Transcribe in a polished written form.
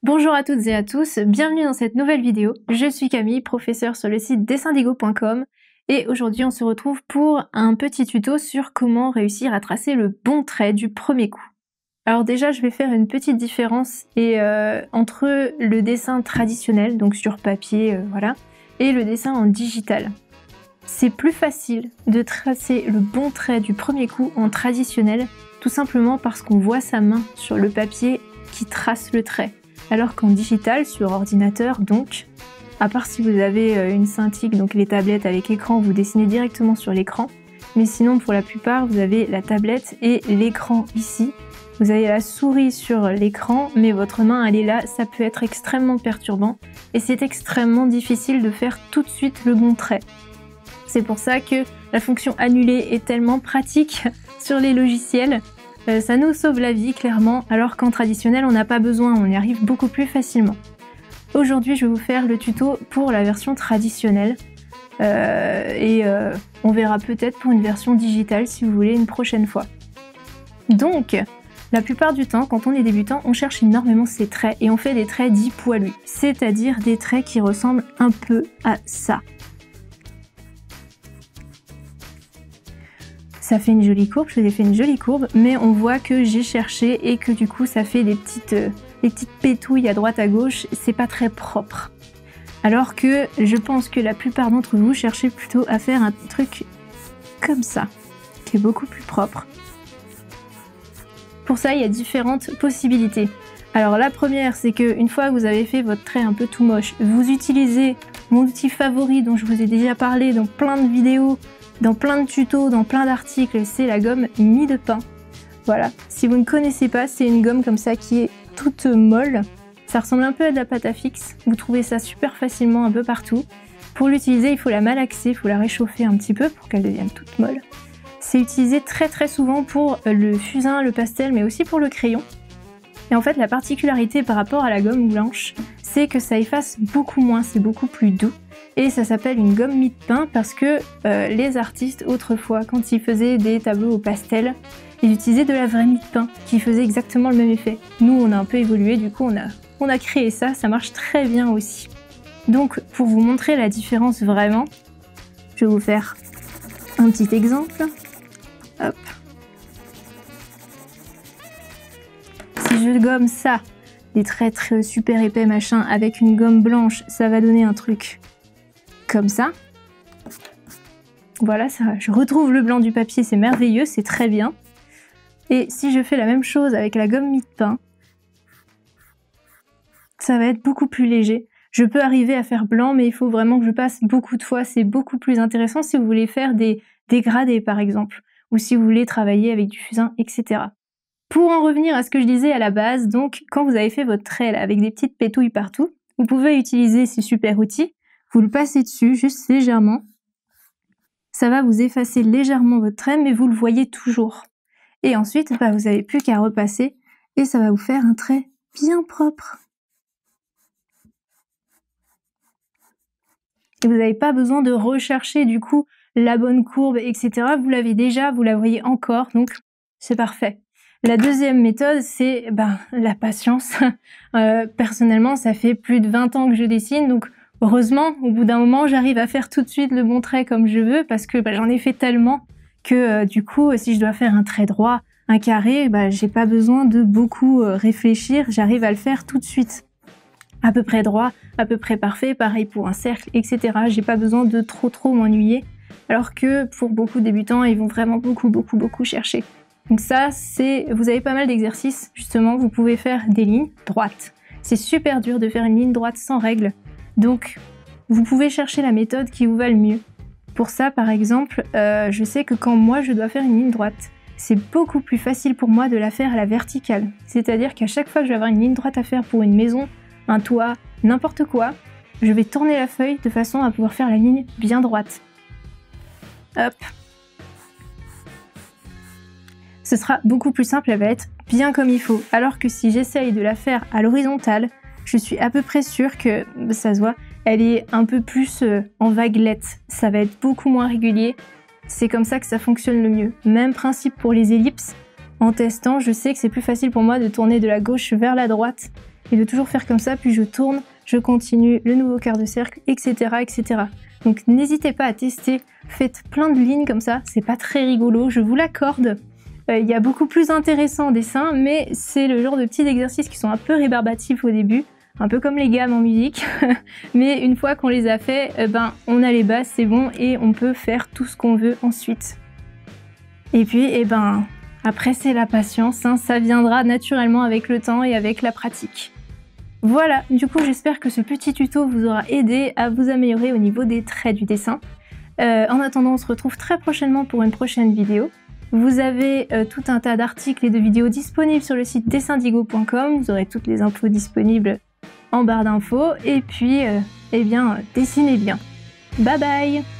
Bonjour à toutes et à tous, bienvenue dans cette nouvelle vidéo. Je suis Camille, professeure sur le site dessindigo.com et aujourd'hui on se retrouve pour un petit tuto sur comment réussir à tracer le bon trait du premier coup. Alors déjà je vais faire une petite différence entre le dessin traditionnel, donc sur papier, voilà, et le dessin en digital. C'est plus facile de tracer le bon trait du premier coup en traditionnel, tout simplement parce qu'on voit sa main sur le papier qui trace le trait. Alors qu'en digital, sur ordinateur donc, à part si vous avez une Cintiq, donc les tablettes avec écran, vous dessinez directement sur l'écran. Mais sinon, pour la plupart, vous avez la tablette et l'écran ici. Vous avez la souris sur l'écran, mais votre main, elle est là. Ça peut être extrêmement perturbant et c'est extrêmement difficile de faire tout de suite le bon trait. C'est pour ça que la fonction annuler est tellement pratique sur les logiciels. Ça nous sauve la vie clairement, alors qu'en traditionnel on n'a pas besoin, on y arrive beaucoup plus facilement. Aujourd'hui je vais vous faire le tuto pour la version traditionnelle on verra peut-être pour une version digitale si vous voulez une prochaine fois. Donc la plupart du temps quand on est débutant on cherche énormément ses traits et on fait des traits dits poilus, c'est-à-dire des traits qui ressemblent un peu à ça. Ça fait une jolie courbe, je vous ai fait une jolie courbe, mais on voit que j'ai cherché et que du coup ça fait des petites pétouilles à droite à gauche, c'est pas très propre. Alors que je pense que la plupart d'entre vous cherchez plutôt à faire un truc comme ça, qui est beaucoup plus propre. Pour ça, il y a différentes possibilités. Alors la première, c'est qu'une fois que vous avez fait votre trait un peu tout moche, vous utilisez mon outil favori dont je vous ai déjà parlé dans plein de vidéos, dans plein de tutos, dans plein d'articles, c'est la gomme mie de pain. Voilà, si vous ne connaissez pas, c'est une gomme comme ça qui est toute molle. Ça ressemble un peu à de la pâte à fixe. Vous trouvez ça super facilement un peu partout. Pour l'utiliser, il faut la malaxer, il faut la réchauffer un petit peu pour qu'elle devienne toute molle. C'est utilisé très souvent pour le fusain, le pastel, mais aussi pour le crayon. Et en fait, la particularité par rapport à la gomme blanche, c'est que ça efface beaucoup moins, c'est beaucoup plus doux. Et ça s'appelle une gomme mie de pain parce que les artistes, autrefois, quand ils faisaient des tableaux au pastel, ils utilisaient de la vraie mie de pain qui faisait exactement le même effet. Nous, on a un peu évolué, du coup, on a créé ça, ça marche très bien aussi. Donc, pour vous montrer la différence vraiment, je vais vous faire un petit exemple. Hop. Si je gomme ça, des traits super épais machin, avec une gomme blanche, ça va donner un truc comme ça. Voilà, ça, je retrouve le blanc du papier, c'est merveilleux, c'est très bien. Et si je fais la même chose avec la gomme mie de pain, ça va être beaucoup plus léger. Je peux arriver à faire blanc, mais il faut vraiment que je passe beaucoup de fois. C'est beaucoup plus intéressant si vous voulez faire des dégradés, par exemple, ou si vous voulez travailler avec du fusain, etc. Pour en revenir à ce que je disais à la base, donc quand vous avez fait votre trait là, avec des petites pétouilles partout, vous pouvez utiliser ces super outils. Vous le passez dessus, juste légèrement. Ça va vous effacer légèrement votre trait, mais vous le voyez toujours. Et ensuite, vous n'avez plus qu'à repasser et ça va vous faire un trait bien propre. Et vous n'avez pas besoin de rechercher du coup la bonne courbe, etc. Vous l'avez déjà, vous la voyez encore, donc c'est parfait. La deuxième méthode, c'est la patience. Personnellement, ça fait plus de 20 ans que je dessine, donc heureusement, au bout d'un moment, j'arrive à faire tout de suite le bon trait comme je veux, parce que j'en ai fait tellement que du coup, si je dois faire un trait droit, un carré, j'ai pas besoin de beaucoup réfléchir, j'arrive à le faire tout de suite. À peu près droit, à peu près parfait, pareil pour un cercle, etc. J'ai pas besoin de trop m'ennuyer, alors que pour beaucoup de débutants, ils vont vraiment beaucoup chercher. Donc ça, vous avez pas mal d'exercices, justement, vous pouvez faire des lignes droites. C'est super dur de faire une ligne droite sans règle, donc vous pouvez chercher la méthode qui vous va le mieux. Pour ça, par exemple, je sais que quand moi je dois faire une ligne droite, c'est beaucoup plus facile pour moi de la faire à la verticale. C'est-à-dire qu'à chaque fois que je vais avoir une ligne droite à faire pour une maison, un toit, n'importe quoi, je vais tourner la feuille de façon à pouvoir faire la ligne bien droite. Hop. Ce sera beaucoup plus simple, elle va être bien comme il faut. Alors que si j'essaye de la faire à l'horizontale, je suis à peu près sûre que, ça se voit, elle est un peu plus en vaguelette. Ça va être beaucoup moins régulier. C'est comme ça que ça fonctionne le mieux. Même principe pour les ellipses. En testant, je sais que c'est plus facile pour moi de tourner de la gauche vers la droite et de toujours faire comme ça, puis je tourne, je continue, le nouveau quart de cercle, etc. etc. Donc n'hésitez pas à tester, faites plein de lignes comme ça, c'est pas très rigolo, je vous l'accorde. Il y a beaucoup plus intéressant en dessin, mais c'est le genre de petits exercices qui sont un peu rébarbatifs au début, un peu comme les gammes en musique, mais une fois qu'on les a fait, on a les bases, c'est bon, et on peut faire tout ce qu'on veut ensuite. Et puis, après c'est la patience, hein, ça viendra naturellement avec le temps et avec la pratique. Voilà, du coup j'espère que ce petit tuto vous aura aidé à vous améliorer au niveau des traits du dessin. En attendant, on se retrouve très prochainement pour une prochaine vidéo. Vous avez tout un tas d'articles et de vidéos disponibles sur le site dessindigo.com, vous aurez toutes les infos disponibles en barre d'infos, et puis, dessinez bien. Bye bye!